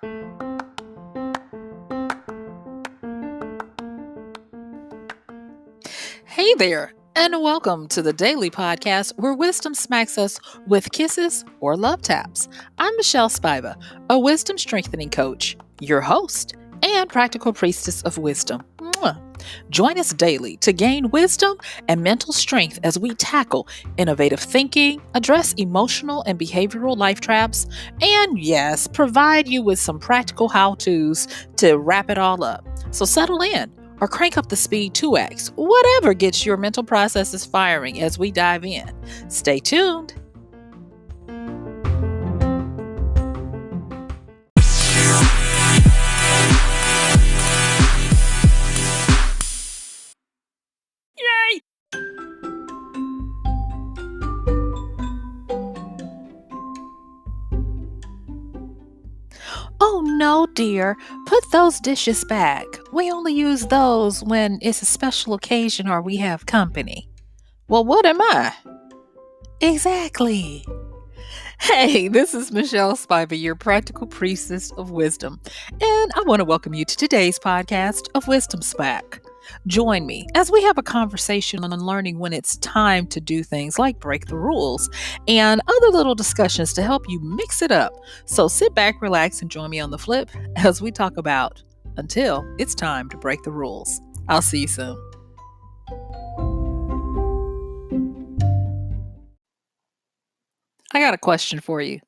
Hey there, and welcome to the daily podcast where wisdom smacks us with kisses or love taps. I'm MichelleSpiva, a wisdom strengthening coach, your host, and practical priestess of wisdom. Mwah. Join us daily to gain wisdom and mental strength as we tackle innovative thinking, address emotional and behavioral life traps, and yes, provide you with some practical how to's to wrap it all up. So settle in or crank up the speed 2x, whatever gets your mental processes firing as we dive in. Stay tuned. Yay! Oh no, dear. Put those dishes back. We only use those when it's a special occasion or we have company. Well, what am I? Exactly. Hey, this is Michelle Spiva, your practical priestess of wisdom, and I want to welcome you to today's podcast of Wisdom Smack. Join me as we have a conversation on learning when it's time to do things like break the rules and other little discussions to help you mix it up. So sit back, relax, and join me on the flip as we talk about until it's time to break the rules. I'll see you soon. I got a question for you.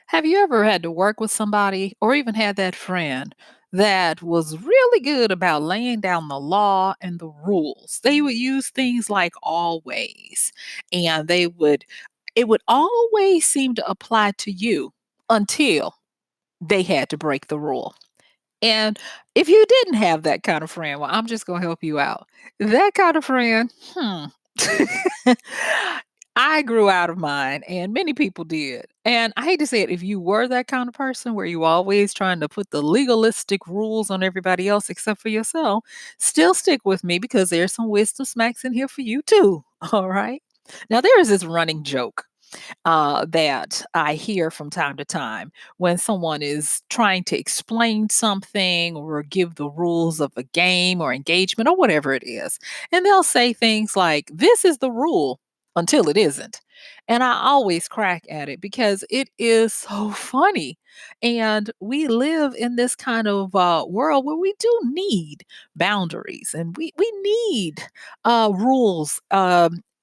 Have you ever had to work with somebody or even had that friend that was really good about laying down the law and the rules? They would use things like always, and it would always seem to apply to you until they had to break the rule. And if you didn't have that kind of friend, well, I'm just going to help you out. That kind of friend, I grew out of mine, and many people did. And I hate to say it, if you were that kind of person where you always trying to put the legalistic rules on everybody else except for yourself, still stick with me because there's some wisdom smacks in here for you too. All right. Now, there is this running joke that I hear from time to time when someone is trying to explain something or give the rules of a game or engagement or whatever it is. And they'll say things like, "This is the rule," until it isn't. And I always crack at it because it is so funny. And we live in this kind of world where we do need boundaries and we need rules.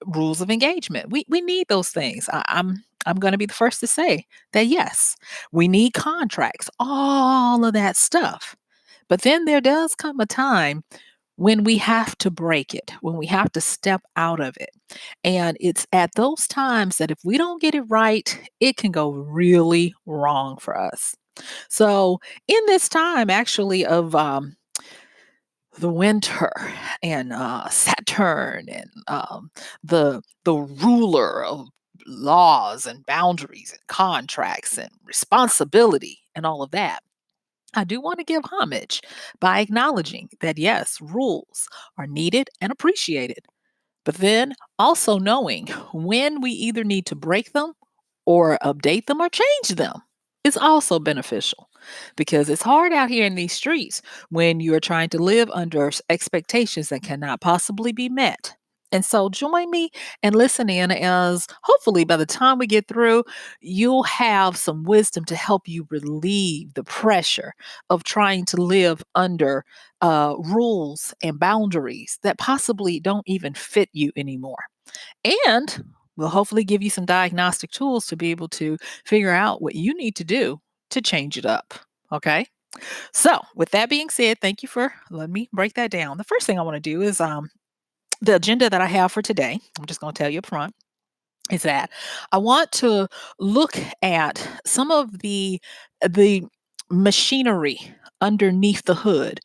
Rules of engagement. We need those things. I'm going to be the first to say that yes, we need contracts, all of that stuff. But then there does come a time when we have to break it, when we have to step out of it. And it's at those times that if we don't get it right, it can go really wrong for us. So, in this time actually of the winter and Saturn and the ruler of laws and boundaries and contracts and responsibility and all of that. I do want to give homage by acknowledging that yes, rules are needed and appreciated, but then also knowing when we either need to break them or update them or change them is also beneficial because it's hard out here in these streets when you're trying to live under expectations that cannot possibly be met. And so join me and listen in as hopefully by the time we get through, you'll have some wisdom to help you relieve the pressure of trying to live under rules and boundaries that possibly don't even fit you anymore. And we'll hopefully give you some diagnostic tools to be able to figure out what you need to do to change it up. Okay. So, with that being said, thank you for letting me break that down. The first thing I want to do is the agenda that I have for today. I'm just going to tell you up front is that I want to look at some of the machinery underneath the hood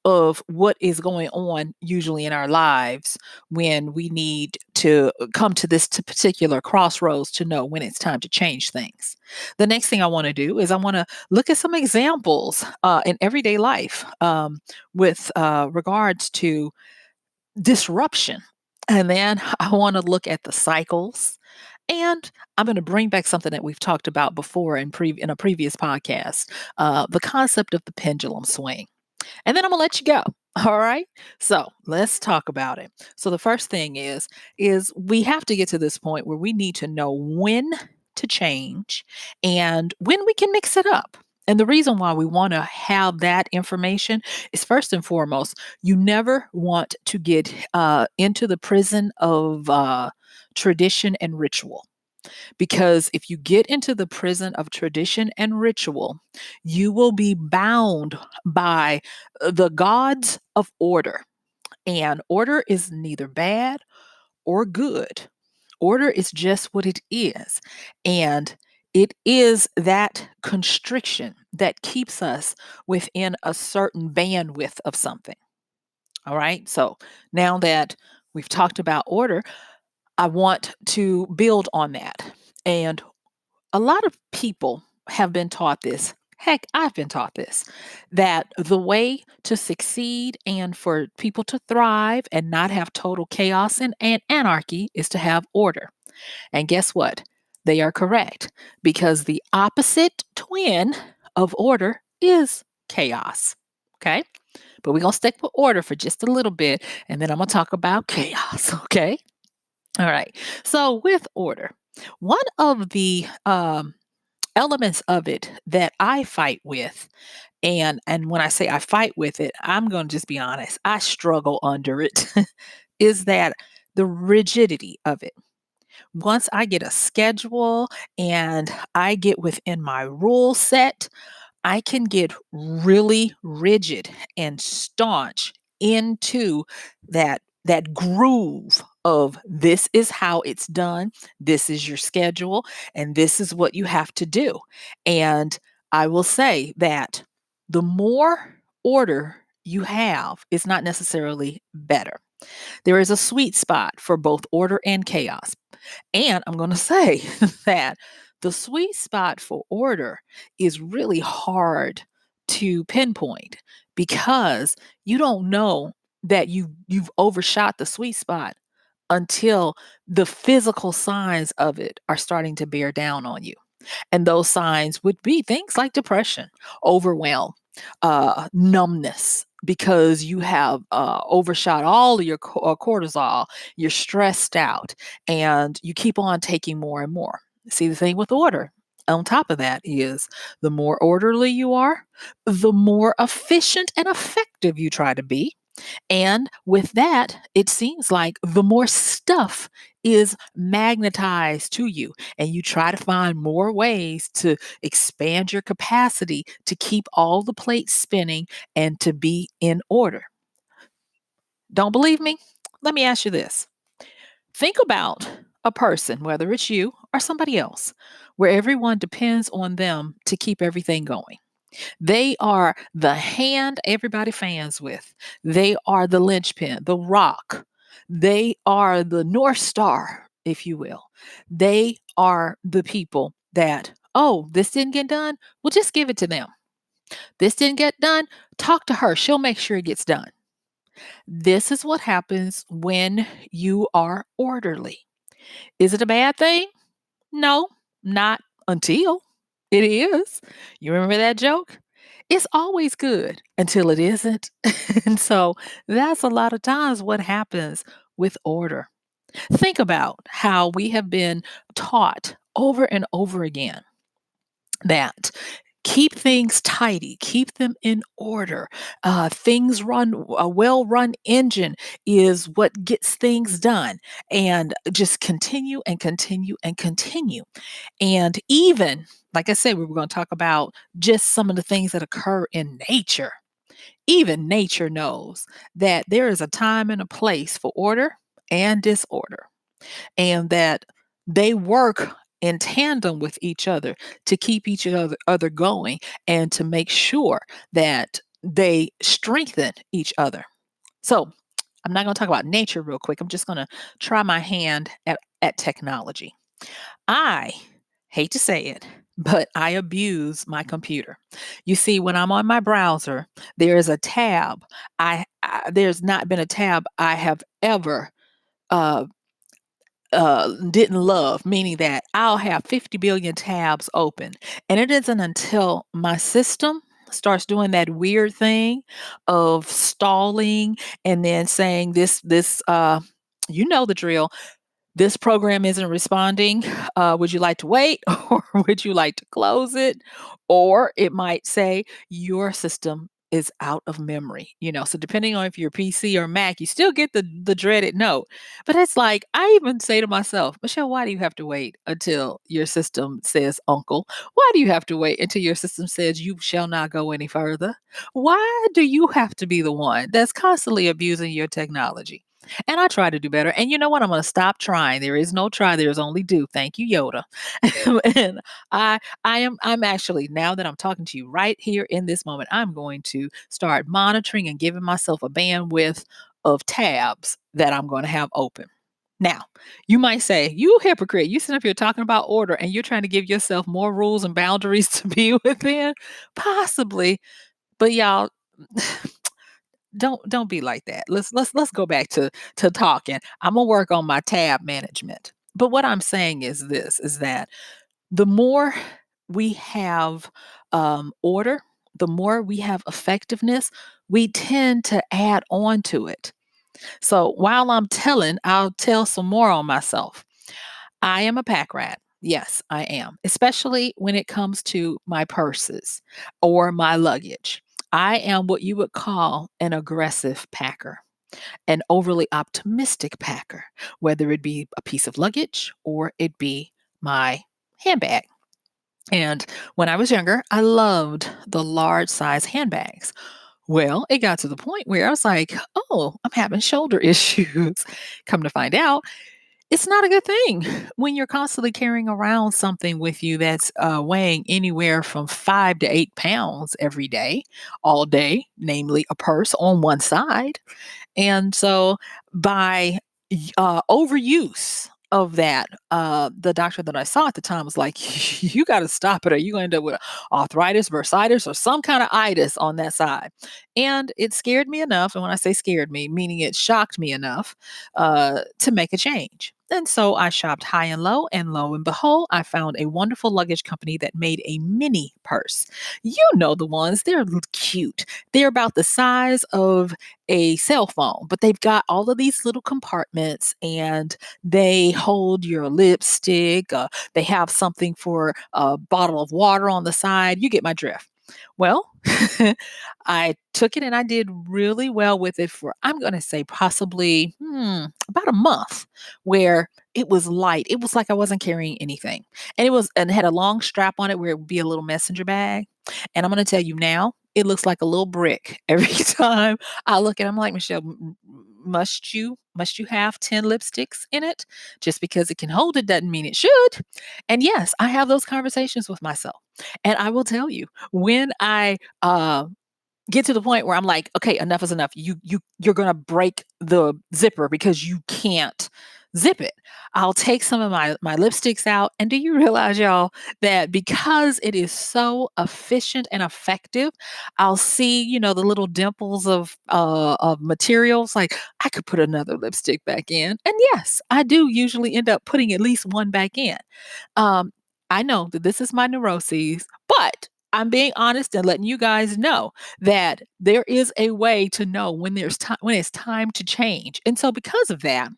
of what is going on usually in our lives when we need to come to this particular crossroads to know when it's time to change things. The next thing I want to do is I want to look at some examples in everyday life with regards to disruption. And then I want to look at the cycles And I'm going to bring back something that we've talked about before in a previous podcast, the concept of the pendulum swing. And then I'm gonna let you go. All right. So let's talk about it. So the first thing is we have to get to this point where we need to know when to change and when we can mix it up. And the reason why we want to have that information is first and foremost, you never want to get into the prison of tradition and ritual. Because if you get into the prison of tradition and ritual, you will be bound by the gods of order. And order is neither bad or good. Order is just what it is. And it is that constriction that keeps us within a certain bandwidth of something. All right. So now that we've talked about order, I want to build on that. And a lot of people have been taught this. Heck, I've been taught this that the way to succeed and for people to thrive and not have total chaos and anarchy is to have order. And guess what? They are correct because the opposite twin of order is chaos. Okay. But we're going to stick with order for just a little bit and then I'm going to talk about chaos. Okay. All right. So with order, one of the elements of it that I fight with, and when I say I fight with it, I'm going to just be honest, I struggle under it, is that the rigidity of it. Once I get a schedule and I get within my rule set, I can get really rigid and staunch into that groove of this is how it's done, this is your schedule, and this is what you have to do. And I will say that the more order you have is not necessarily better. There is a sweet spot for both order and chaos. And I'm going to say that the sweet spot for order is really hard to pinpoint because you don't know that you've overshot the sweet spot until the physical signs of it are starting to bear down on you. And those signs would be things like depression, overwhelm, numbness, because you have overshot all of your cortisol, you're stressed out, and you keep on taking more and more. See, the thing with order, on top of that, is the more orderly you are, the more efficient and effective you try to be. And with that, it seems like the more stuff is magnetized to you, and you try to find more ways to expand your capacity to keep all the plates spinning and to be in order. Don't believe me? Let me ask you this. Think about a person, whether it's you or somebody else, where everyone depends on them to keep everything going. They are the hand everybody fans with. They are the linchpin, the rock. They are the North Star, if you will. They are the people that, oh, this didn't get done? Well, just give it to them. This didn't get done? Talk to her. She'll make sure it gets done. This is what happens when you are orderly. Is it a bad thing? No, not until it is. You remember that joke? It's always good until it isn't. And so that's a lot of times what happens with order. Think about how we have been taught over and over again that keep things tidy, keep them in order. Things run, a well run engine is what gets things done. And just continue and continue and continue. And even, like I said, we were going to talk about just some of the things that occur in nature. Even nature knows that there is a time and a place for order and disorder, and that they work in tandem with each other to keep each other going and to make sure that they strengthen each other. So, I'm not going to talk about nature real quick. I'm just going to try my hand at technology. I hate to say it, but I abuse my computer. You see, when I'm on my browser, there is a tab. There's not been a tab I have ever uh, didn't love, meaning that I'll have 50 billion tabs open. And it isn't until my system starts doing that weird thing of stalling and then saying you know the drill, this program isn't responding. Would you like to wait or would you like to close it? Or it might say your system is out of memory. So depending on if you're PC or Mac, you still get the dreaded note. But it's like I even say to myself, Michelle, why do you have to wait until your system says uncle? Why do you have to wait until your system says you shall not go any further? Why do you have to be the one that's constantly abusing your technology? And I try to do better. And you know what? I'm going to stop trying. There is no try. There is only do. Thank you, Yoda. and I'm actually, now that I'm talking to you right here in this moment, I'm going to start monitoring and giving myself a bandwidth of tabs that I'm going to have open. Now, you might say, you hypocrite, you sit up here talking about order and you're trying to give yourself more rules and boundaries to be within. Possibly. But y'all, don't be like that. Let's go back to talking. I'm gonna work on my tab management. But what I'm saying is this is that the more we have order, the more we have effectiveness, we tend to add on to it. So while I'm telling, I'll tell some more on myself. I am a pack rat. Yes, I am, especially when it comes to my purses or my luggage. I am what you would call an aggressive packer, an overly optimistic packer, whether it be a piece of luggage or it be my handbag. And when I was younger, I loved the large size handbags. Well, it got to the point where I was like, oh, I'm having shoulder issues. Come to find out, it's not a good thing when you're constantly carrying around something with you that's weighing anywhere from 5 to 8 pounds every day, all day, namely a purse on one side. And so by overuse of that, the doctor that I saw at the time was like, you got to stop it or you're going to end up with arthritis, bursitis, or some kind of itis on that side. And it scared me enough. And when I say scared me, meaning it shocked me enough to make a change. And so I shopped high and lo and behold, I found a wonderful luggage company that made a mini purse. You know the ones, they're cute. They're about the size of a cell phone, but they've got all of these little compartments and they hold your lipstick. They have something for a bottle of water on the side. You get my drift. Well, I took it and I did really well with it for, I'm going to say, possibly about a month, where it was light. It was like I wasn't carrying anything. And it had a long strap on it where it would be a little messenger bag. And I'm going to tell you now, it looks like a little brick every time I look at it. I'm like, Michelle, must you have 10 lipsticks in it? Just because it can hold it doesn't mean it should. And yes, I have those conversations with myself. And I will tell you, when I get to the point where I'm like, okay, enough is enough. You're gonna break the zipper because you can't zip it. I'll take some of my lipsticks out. And do you realize, y'all, that because it is so efficient and effective, I'll see, the little dimples of materials. Like I could put another lipstick back in. And yes, I do usually end up putting at least one back in. Um, I know that this is my neuroses, but I'm being honest and letting you guys know that there is a way to know when there's time when it's time to change. And so because of that,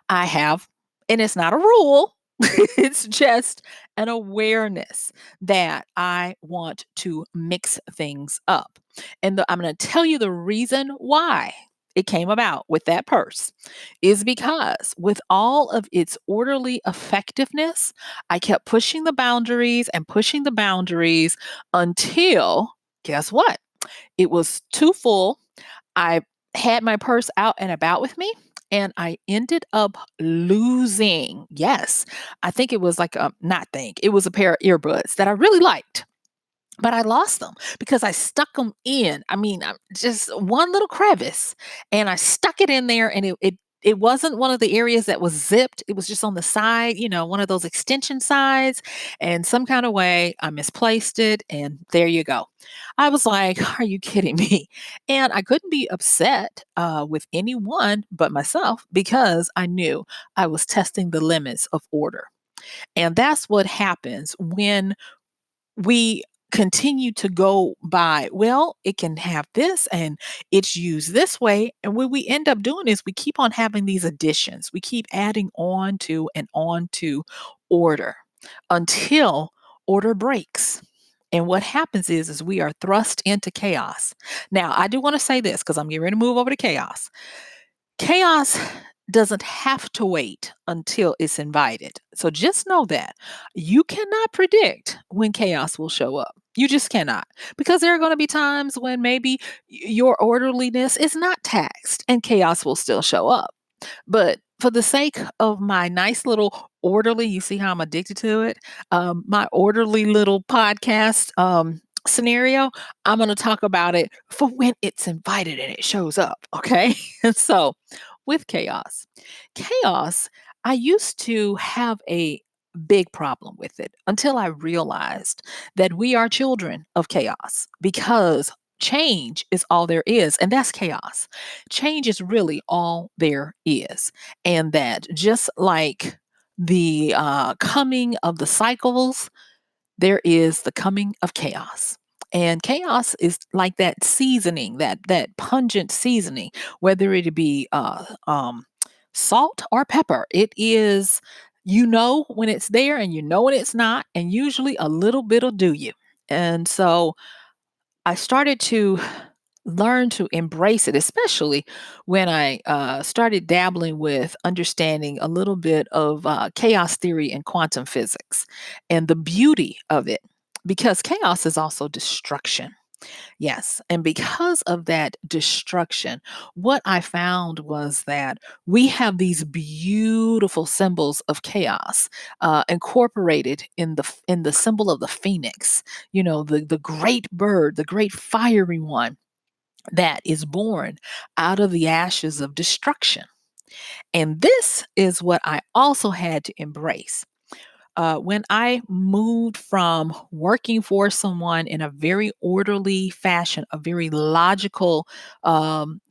I have, and it's not a rule, it's just an awareness that I want to mix things up. And I'm going to tell you the reason why it came about with that purse is because with all of its orderly effectiveness, I kept pushing the boundaries and pushing the boundaries until, guess what? It was too full. I had my purse out and about with me. And I ended up losing. Yes, I think it was like not think, it was a pair of earbuds that I really liked. But I lost them because I stuck them in. I mean, just one little crevice, and I stuck it in there, and it wasn't one of the areas that was zipped. It was just on the side, one of those extension sides. And some kind of way I misplaced it. And there you go. I was like, are you kidding me? And I couldn't be upset with anyone but myself because I knew I was testing the limits of order. And that's what happens when we continue to go by, well, it can have this and it's used this way. And what we end up doing is we keep on having these additions. We keep adding on to and on to order until order breaks. And what happens is we are thrust into chaos. Now, I do want to say this because I'm getting ready to move over to chaos. Chaos doesn't have to wait until it's invited. So just know that you cannot predict when chaos will show up. You just cannot. Because there are going to be times when maybe your orderliness is not taxed and chaos will still show up. But for the sake of my nice little orderly, you see how I'm addicted to it, my orderly little podcast scenario, I'm going to talk about it for when it's invited and it shows up. Okay. And so with chaos, I used to have a big problem with it until I realized that we are children of chaos because change is all there is, and that's chaos. Change is really all there is. And that just like the coming of the cycles, there is the coming of chaos. And chaos is like that seasoning, that pungent seasoning, whether it be salt or pepper. It is, when it's there and when it's not, and usually a little bit'll do you. And so I started to learn to embrace it, especially when I started dabbling with understanding a little bit of chaos theory and quantum physics and the beauty of it, because chaos is also destruction. Yes. And because of that destruction, what I found was that we have these beautiful symbols of chaos incorporated in the symbol of the phoenix, the great bird, the great fiery one that is born out of the ashes of destruction. And this is what I also had to embrace. When I moved from working for someone in a very orderly fashion, a very logical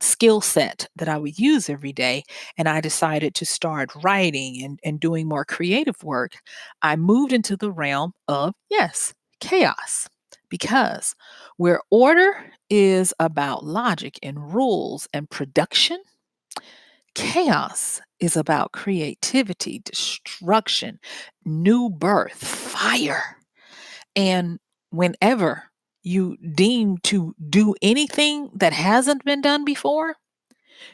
skill set that I would use every day, and I decided to start writing and doing more creative work, I moved into the realm of, yes, chaos. Because where order is about logic and rules and production, chaos is about creativity, destruction, new birth, fire. And whenever you deem to do anything that hasn't been done before,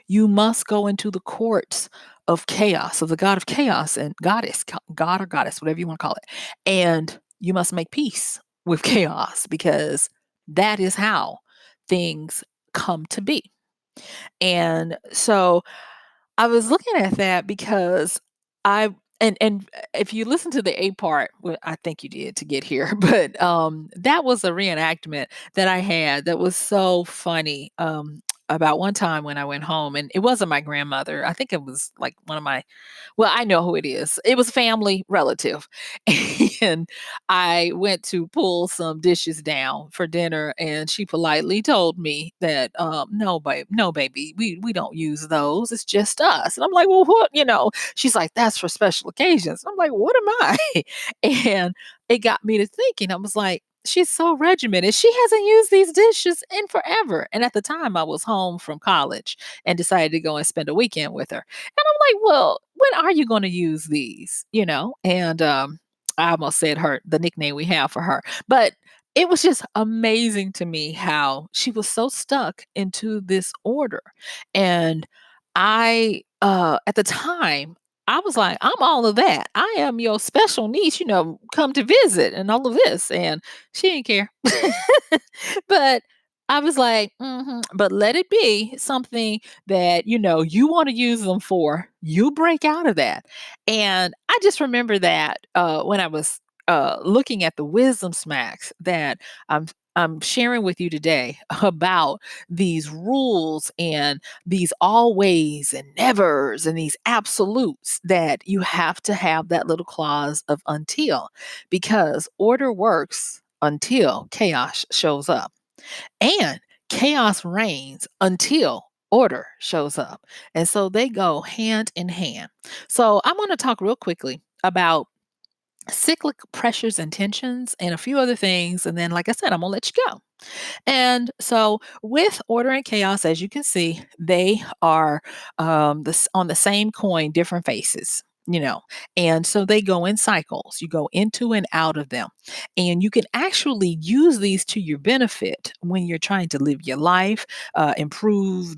you must go into the courts of chaos, of the God of chaos and goddess, God or goddess, whatever you want to call it. And you must make peace with chaos because that is how things come to be. And so I was looking at that because I and if you listen to the A part, well, I think you did to get here, but that was a reenactment that I had that was so funny. About one time when I went home, and it wasn't my grandmother. I think it was like one of my, well, I know who it is. It was family relative. And I went to pull some dishes down for dinner, and she politely told me that, no, babe, no, baby, we don't use those. It's just us. And I'm like, well, what? She's like, that's for special occasions. I'm like, what am I? And it got me to thinking. I was like, she's so regimented. She hasn't used these dishes in forever. And at the time, I was home from college and decided to go and spend a weekend with her. And I'm like, well, when are you going to use these? And I almost said the nickname we have for her. But it was just amazing to me how she was so stuck into this order. And at the time, I was like, I'm all of that. I am your special niece, come to visit and all of this. And she didn't care. But I was like, but let it be something that, you want to use them for. You break out of that. And I just remember that when I was looking at the wisdom smacks that I'm sharing with you today about these rules and these always and nevers and these absolutes that you have to have that little clause of until, because order works until chaos shows up, and chaos reigns until order shows up. And so they go hand in hand. So I'm going to talk real quickly about cyclic pressures and tensions and a few other things. And then, like I said, I'm going to let you go. And so, with order and chaos, as you can see, they are on the same coin, different faces. And so they go in cycles. You go into and out of them. And you can actually use these to your benefit when you're trying to live your life, improve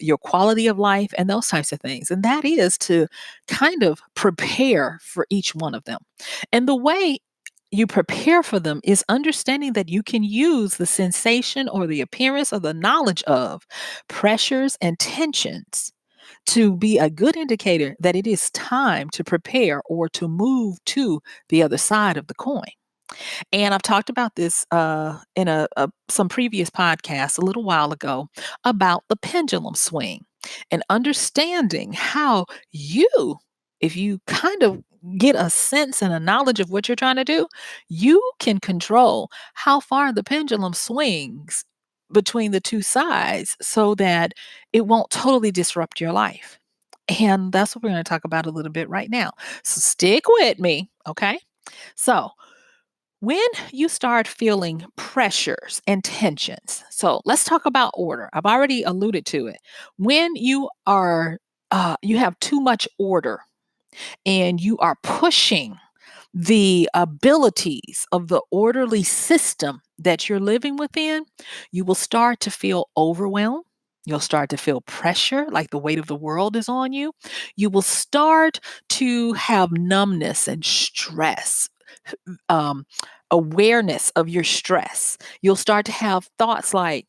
your quality of life, and those types of things. And that is to kind of prepare for each one of them. And the way you prepare for them is understanding that you can use the sensation or the appearance or the knowledge of pressures and tensions to be a good indicator that it is time to prepare or to move to the other side of the coin. And I've talked about this in some previous podcasts a little while ago about the pendulum swing and understanding how if you kind of get a sense and a knowledge of what you're trying to do, you can control how far the pendulum swings between the two sides so that it won't totally disrupt your life. And that's what we're going to talk about a little bit right now. So stick with me, okay? So, when you start feeling pressures and tensions, so let's talk about order. I've already alluded to it. When you have too much order and you are pushing the abilities of the orderly system that you're living within, you will start to feel overwhelmed. You'll start to feel pressure, like the weight of the world is on you. You will start to have numbness and stress, um, awareness of your stress. You'll start to have thoughts like,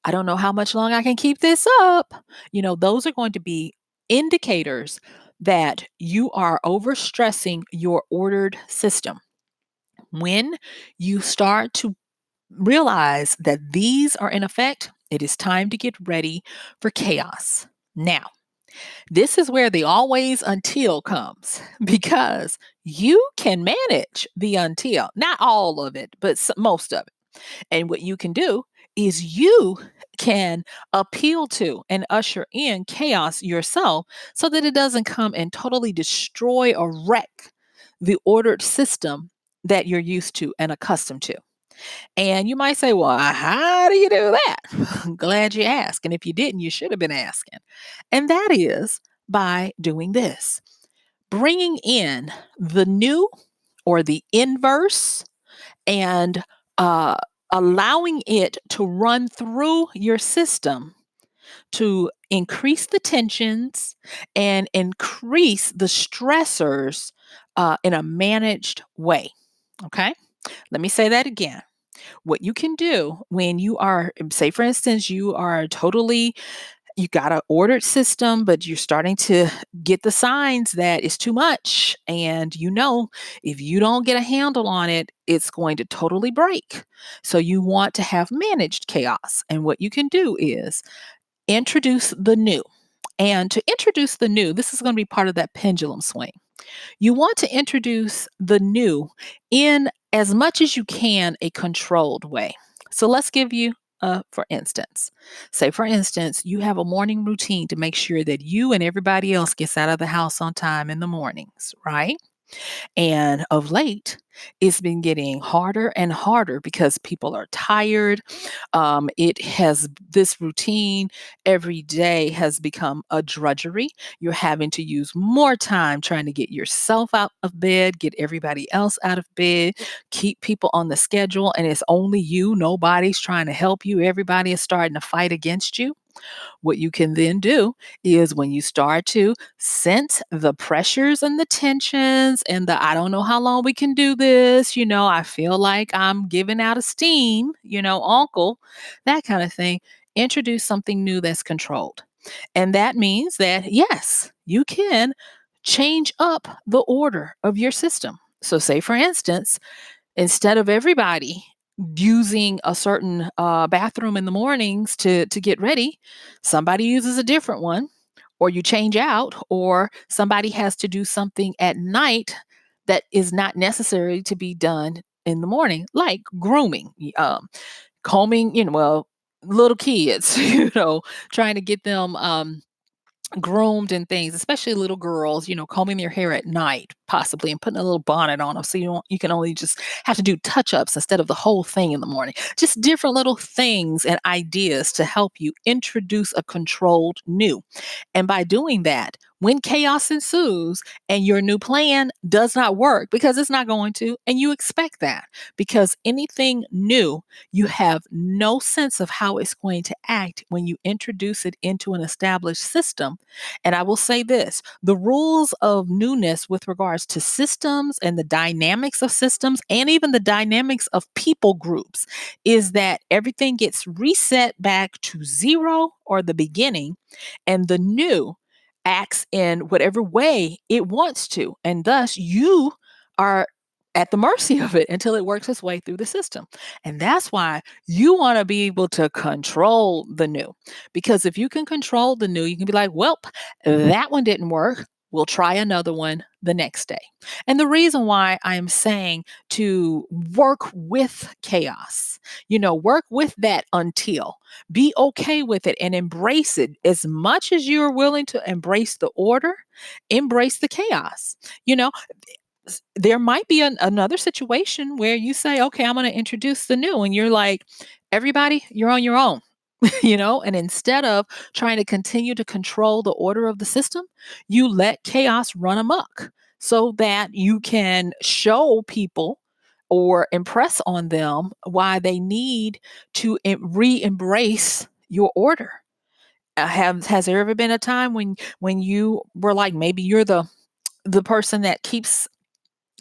I don't know how much longer I can keep this up. Those are going to be indicators that you are overstressing your ordered system. When you start to realize that these are in effect, it is time to get ready for chaos. Now, this is where the always until comes, because you can manage the until, not all of it, but most of it. And what you can do is you can appeal to and usher in chaos yourself so that it doesn't come and totally destroy or wreck the ordered system that you're used to and accustomed to. And you might say, well, how do you do that? I'm glad you asked. And if you didn't, you should have been asking. And that is by doing this, bringing in the new or the inverse and uh, allowing it to run through your system to increase the tensions and increase the stressors in a managed way. Okay, let me say that again. What you can do when you are, say, for instance, you got an ordered system, but you're starting to get the signs that it's too much. And if you don't get a handle on it, it's going to totally break. So you want to have managed chaos. And what you can do is introduce the new. And to introduce the new, this is going to be part of that pendulum swing. You want to introduce the new in as much as you can a controlled way. So let's give you for instance. Say, for instance, you have a morning routine to make sure that you and everybody else gets out of the house on time in the mornings, right? And of late, it's been getting harder and harder because people are tired. This routine every day has become a drudgery. You're having to use more time trying to get yourself out of bed, get everybody else out of bed, keep people on the schedule, and it's only you. Nobody's trying to help you. Everybody is starting to fight against you. What you can then do is when you start to sense the pressures and the tensions and I don't know how long we can do this, I feel like I'm giving out of steam, uncle, that kind of thing, introduce something new that's controlled. And that means that, yes, you can change up the order of your system. So say, for instance, instead of everybody using a certain bathroom in the mornings to get ready, somebody uses a different one, or you change out, or somebody has to do something at night that is not necessary to be done in the morning, like grooming, combing, little kids, trying to get them groomed and things, especially little girls, combing their hair at night, possibly, and putting a little bonnet on them so you can only just have to do touch-ups instead of the whole thing in the morning. Just different little things and ideas to help you introduce a controlled new. And by doing that, when chaos ensues and your new plan does not work, because it's not going to, and you expect that, because anything new, you have no sense of how it's going to act when you introduce it into an established system. And I will say this: the rules of newness with regards to systems and the dynamics of systems, and even the dynamics of people groups, is that everything gets reset back to zero or the beginning, and the new acts in whatever way it wants to. And thus, you are at the mercy of it until it works its way through the system. And that's why you want to be able to control the new. Because if you can control the new, you can be like, well, that one didn't work. We'll try another one the next day. And the reason why I'm saying to work with chaos, work with that until, be okay with it and embrace it as much as you're willing to embrace the order, embrace the chaos. You know, there might be another situation where you say, okay, I'm going to introduce the new, and you're like, everybody, you're on your own. And instead of trying to continue to control the order of the system, you let chaos run amok so that you can show people or impress on them why they need to re-embrace your order. Has there ever been a time when you were like, maybe you're the person that keeps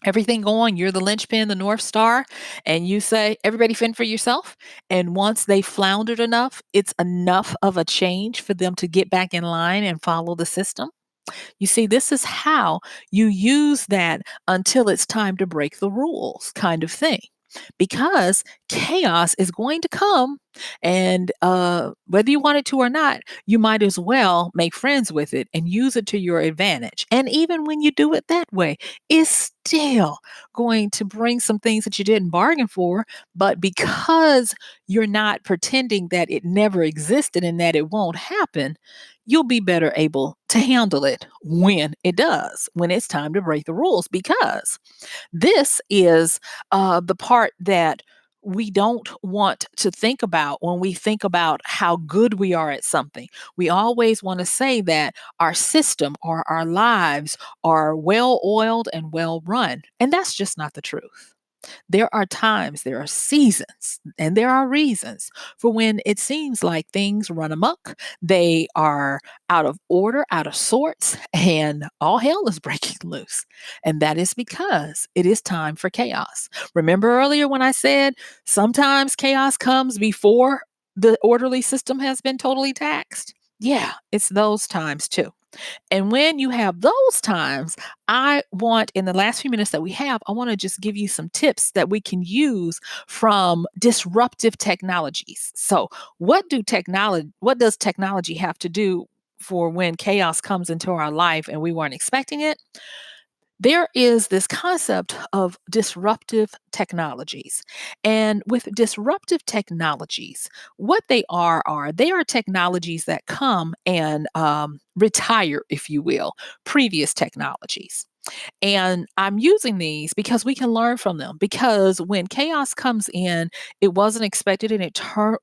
everything going, you're the linchpin, the North Star, and you say, everybody fend for yourself. And once they floundered enough, it's enough of a change for them to get back in line and follow the system. You see, this is how you use that until it's time to break the rules kind of thing. Because chaos is going to come, and whether you want it to or not, you might as well make friends with it and use it to your advantage. And even when you do it that way, it's still going to bring some things that you didn't bargain for. But because you're not pretending that it never existed and that it won't happen, you'll be better able to handle it when it does, when it's time to break the rules. Because this is the part that we don't want to think about when we think about how good we are at something. We always want to say that our system or our lives are well oiled and well run. And that's just not the truth. There are times, there are seasons, and there are reasons for when it seems like things run amok. They are out of order, out of sorts, and all hell is breaking loose. And that is because it is time for chaos. Remember earlier when I said sometimes chaos comes before the orderly system has been totally taxed? Yeah, it's those times too. And when you have those times, I want, in the last few minutes that we have, I want to just give you some tips that we can use from disruptive technologies. So, what does technology have to do for when chaos comes into our life and we weren't expecting it? There is this concept of disruptive technologies. And with disruptive technologies, what they are technologies that come and retire, if you will, previous technologies. And I'm using these because we can learn from them. Because when chaos comes in, it wasn't expected and it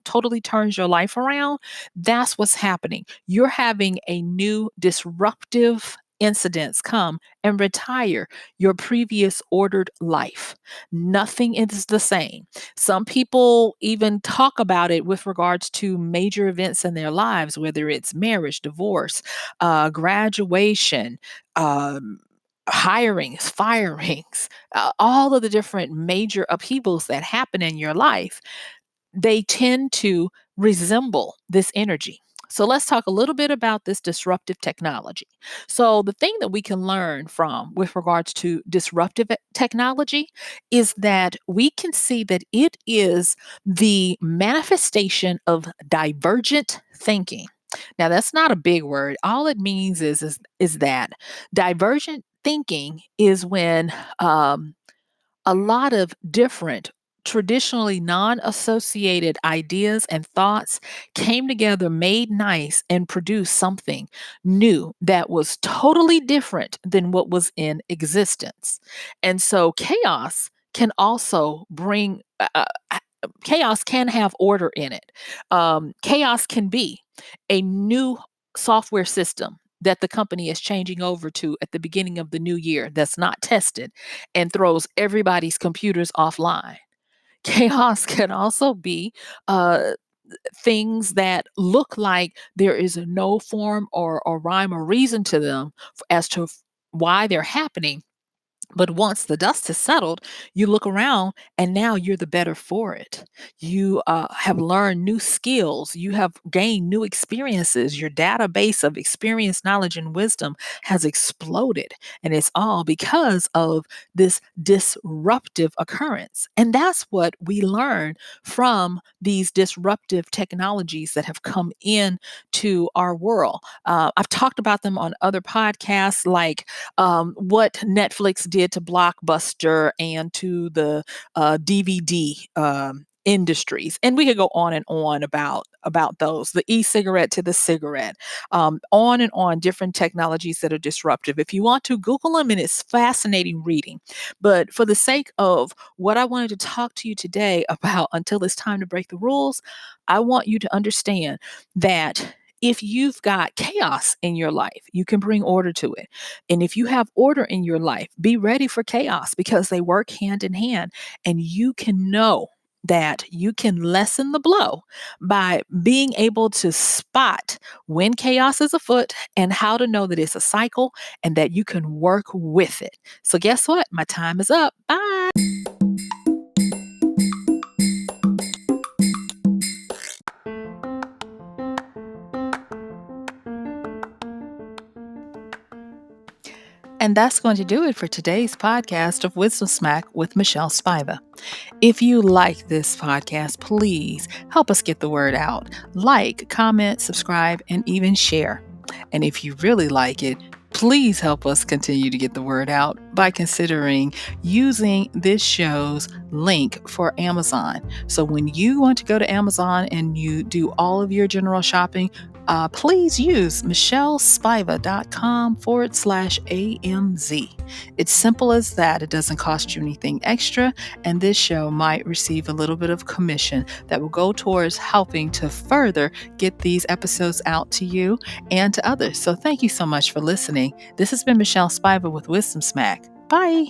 totally turns your life around. That's what's happening. You're having a new disruptive incidents come and retire your previous ordered life. Nothing is the same. Some people even talk about it with regards to major events in their lives, whether it's marriage, divorce, graduation, um, hirings, firings, all of the different major upheavals that happen in your life. They tend to resemble this energy. So let's talk a little bit about this disruptive technology. So the thing that we can learn from with regards to disruptive technology is that we can see that it is the manifestation of divergent thinking. Now that's not a big word. All it means is that divergent thinking is when a lot of different traditionally non-associated ideas and thoughts came together, made nice, and produced something new that was totally different than what was in existence. And so chaos can have order in it. Chaos can be a new software system that the company is changing over to at the beginning of the new year that's not tested and throws everybody's computers offline. Chaos can also be uh, things that look like there is no form or rhyme or reason to them as to why they're happening, but once the dust has settled, you look around and now you're the better for it. You have learned new skills. You have gained new experiences. Your database of experience, knowledge, and wisdom has exploded. And it's all because of this disruptive occurrence. And that's what we learn from these disruptive technologies that have come in to our world. I've talked about them on other podcasts, like what Netflix did to Blockbuster and to the DVD industries, and we could go on and on about those. The e-cigarette to the cigarette, on and on. Different technologies that are disruptive. If you want to Google them, and it's fascinating reading. But for the sake of what I wanted to talk to you today about, until it's time to break the rules, I want you to understand that if you've got chaos in your life, you can bring order to it. And if you have order in your life, be ready for chaos, because they work hand in hand. And you can know that you can lessen the blow by being able to spot when chaos is afoot and how to know that it's a cycle and that you can work with it. So, guess what? My time is up. Bye. And that's going to do it for today's podcast of Wisdom Smack with MichelleSpiva. If you like this podcast, please help us get the word out. Like, comment, subscribe, and even share. And if you really like it, please help us continue to get the word out by considering using this show's link for Amazon. So when you want to go to Amazon and you do all of your general shopping, please use MichelleSpiva.com/AMZ. It's simple as that. It doesn't cost you anything extra, and this show might receive a little bit of commission that will go towards helping to further get these episodes out to you and to others. So thank you so much for listening. This has been MichelleSpiva with Wisdom Smack. Bye.